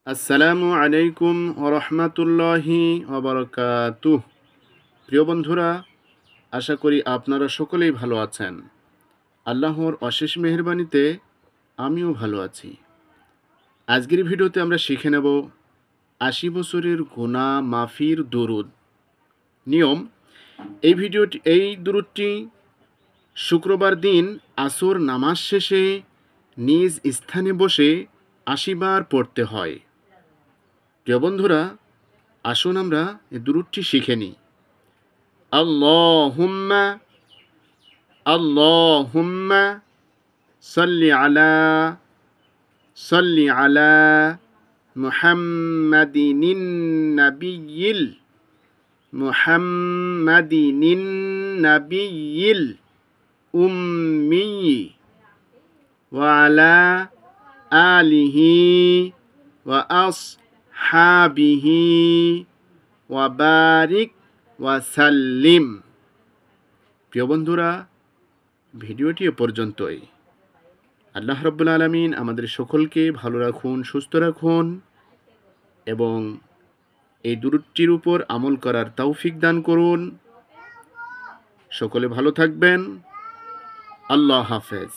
আসসালামু আলাইকুম ওরহমাতুল্লাহি ওবরকাতুহ। প্রিয় বন্ধুরা, আশা করি আপনারা সকলেই ভালো আছেন। আল্লাহর অশেষ মেহেরবানিতে আমিও ভালো আছি। আজকের ভিডিওতে আমরা শিখে নেব ৮০ বছরের গুনাহ মাফির দুরুদ। নিয়ম: এই দুরুদটি শুক্রবার দিন আসর নামাজ শেষে নিজ স্থানে বসে ৮০ বার পড়তে হয়। প্রিয় বন্ধুরা, আসুন আমরা এই দুরুদটি শিখে নিই। আল্লাহুম্মা আল্লাহুম্মা সাল্লি আলা মুহাম্মাদিনিন নাবিয়্যিল মুহাম্মাদিনিন নাবিয়্যিল উম্মি ওয়া আলা আলিহি ওয়া আসহাবিহি ওয়া বারিক ওয়া সাল্লিম। প্রিয় বন্ধুরা, ভিডিওটি এ পর্যন্তই। আল্লাহ রাব্বুল আলামিন আমাদের সকলকে ভালো রাখুন, সুস্থ রাখুন এবং এই দুরূদটির উপর আমল করার তৌফিক দান করুন। সকলে ভালো থাকবেন। আল্লাহ হাফেজ।